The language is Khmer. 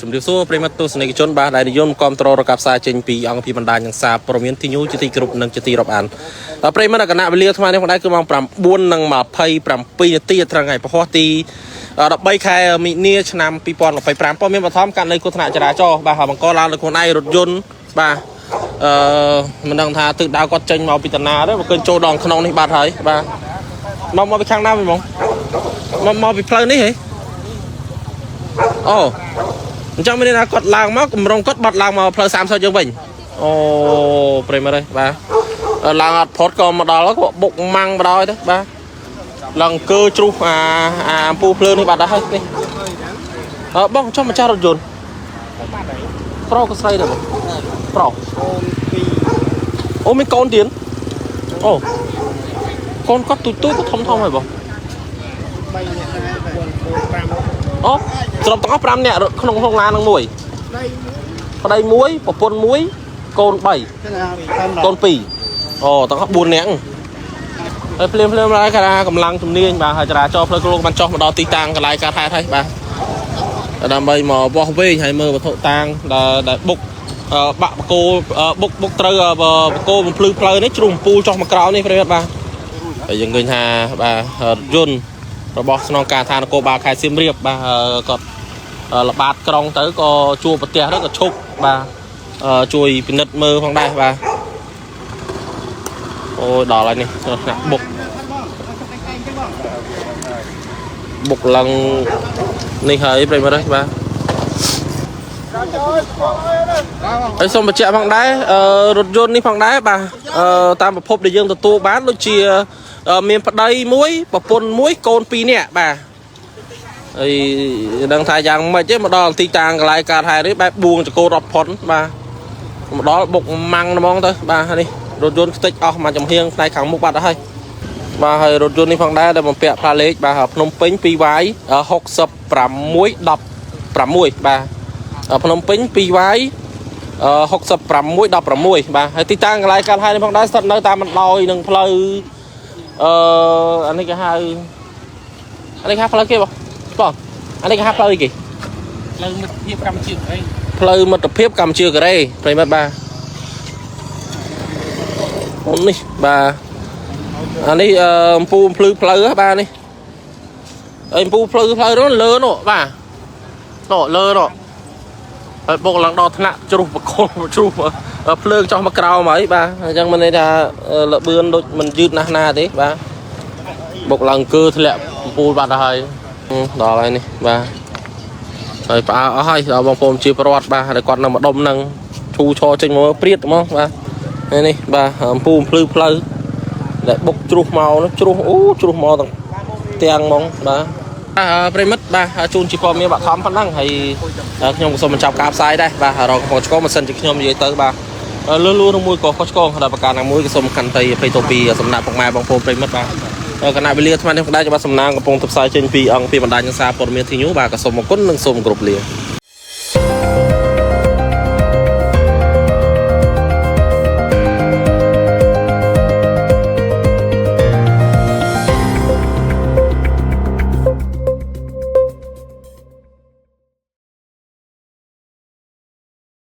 ជំរាបសួរប្រិមត្តទស្សនិកជនបាទដែលនិយមគាំទ្ររកផ្សាយចេញពីអង្គពីបណ្ដាញយ៉ាងសារព័ត៌មានទីញូជាទីគ្រប់និងជាទីរាប់អានដល់ប្រិមត្តគណៈវេលាថ្មនេះផងដែរគឺម៉ោង 9:27 នាទីត្រង់ថ្ងៃពហុទី13 ខែមិនិនាឆ្នាំ 2025 ព័ត៌មានបឋមករណីគ្រោះថ្នាក់ចរាចរណ៍បាទបង្កឡើងដោយខ្លួនឯងរថយន្តបាទមិនដឹងថាទិសដៅគាត់ចេញមកពីតាណាទេបើឃើញចូលដងក្នុងនេះបាត់ហើយបាទមកពីខាងណាវិញមកពីផ្លូវនេះហីអូអញ្ចឹងមានន័យថាគាត់ឡើងមកកម្រងគាត់បាត់ឡើងមកផ្លូវ30យើងវិញអូប្រិមត្តបាទឡើងអត់ផុតក៏មកដល់ក៏បុកម៉ាំងបដ ாய் ទៅបាទឡើងកើជ្រុះអាអំពូភ្លើងនេះបាត់ដែរនេះបងចុះម្ចាស់រថយន្តប្រុសក៏ស្រីដែរបងប្រុសអូមានកូនទៀតអូកូនគាត់ទូចក៏ធំហើយបងអូស្រុបទាំងអស់5នាក់ក្នុងឡាននឹងមួយប្តីមួយប្រពន្ធមួយកូន3កូន2អូទាំងអស់4នាក់ហើយភ្លាមហើយគេថាកម្លាំងជំនាញបាទហើយចរាចរណ៍ផ្លូវគោកបានចុះមកដល់ទីតាំងកន្លែងកើតហេតុហើយបាទដើម្បីមកបោះវែងហើយមើលវត្ថុតាងដែលបុកបាក់បកគោបុកត្រូវបកគោបំភ្លឺផ្លូវនេះជ្រុះអំពូលចុះមកក្រោយនេះប្រិយមិត្តបាទហើយយើងឃើញថាបាទរថយន្តរបស់ស្នងការឋាននគរបាលខេត្តសៀមរាបបាទគាត់ល្បាតក្រុងទៅក៏ជួបប្រទះទៅក៏ឈប់បាទជួយពិនិត្យមើលផងដែរបាទអូយដល់ហើយនេះថ្នាក់បុកឡើងនេះហើយប្រិមត្តបាទហើយសូមបញ្ជាក់ផងដែររថយន្តនេះផងដែរបាទតាមប្រភពដែលយើងទទួលបានដូចជាមានប្តីមួយប្រពន្ធមួយកូន2នាក់បាទហើយដឹងថាយ៉ាងម៉េចទេមកដល់ទីតាំងកន្លែងកើតហេតុនេះបែបបួងចកោរត់ផុនបាទមកដល់បុកម៉ាំងហ្មងទៅបាទនេះរថយន្តខ្ទេចអស់មកចំហៀងផ្នែកខាងមុខបាត់ហើយបាទហើយរថយន្តនេះផងដែរដែលបំពាក់ផ្លាលេខបាទភ្នំពេញ 2Y 6616បាទភ្នំពេញ 2Y 6616បាទហើយទីតាំងកន្លែងកើតហេតុនេះផងដែរស្ថិតនៅតាមបណ្ដោយនឹងផ្លូវអានេះគេហៅផ្លូវគេបងអានេះគេហៅផ្លូវអីគេផ្លូវមិត្តភាពកម្ពុជាកូរ៉េផ្លូវមិត្តភាពកម្ពុជាកូរ៉េប្រិមត្តបាទអូននេះបាទអានេះអំពូភ្លឺផ្លូវបាទនេះអំពូភ្លឺផ្លូវនោះលើនោះបាទនោះលើនោះហើយបុកឡើងដល់ថ្នាក់ជ្រុះបកុលជ្រុះភ្លើងចោះមកក្រោមហើយបាទអញ្ចឹងមានន័យថាលបឿនដូចមិនយឺតណាស់ណាទេបាទបុកឡើងគឺធ្លាក់អំពូបាត់ហើយដល់ហើយនេះបាទហើយផ្អើអស់ហើយដល់បងប្អូនជាប្រវត្តិបាទហើយគាត់នៅម្ដុំហ្នឹងឈូឈរចេញមកព្រាតហ្មងបាទនេះបាទអំពូភ្លឺផ្លូវដែលបុកជ្រុះមកនោះជ្រុះមកទាំងហ្មងបាទប្រិមិត្តបាទជូនជាព័ត៌មានបឋមប៉ុណ្ណឹងហើយខ្ញុំក៏សូមបញ្ចប់ការផ្សាយដែរបាទរកកំពុងឆ្កមិនសិនជាខ្ញុំនិយាយទៅបាទលឺនឹងមួយក៏ខុសឆ្គងដល់ប្រការណាមួយក៏សូមខន្តីអភ័យទោសពីសំណាក់ពុកម៉ែបងប្អូនប្រិមិត្តបាទគណៈវេលាថ្មនេះក៏ដែរច្បាស់សំណាងកំពុងផ្សាយចេញពីអង្គពីបណ្ដាញសារព័ត៌មានទីញូបាទក៏សូមអរគុណនិងសូមគោរពលា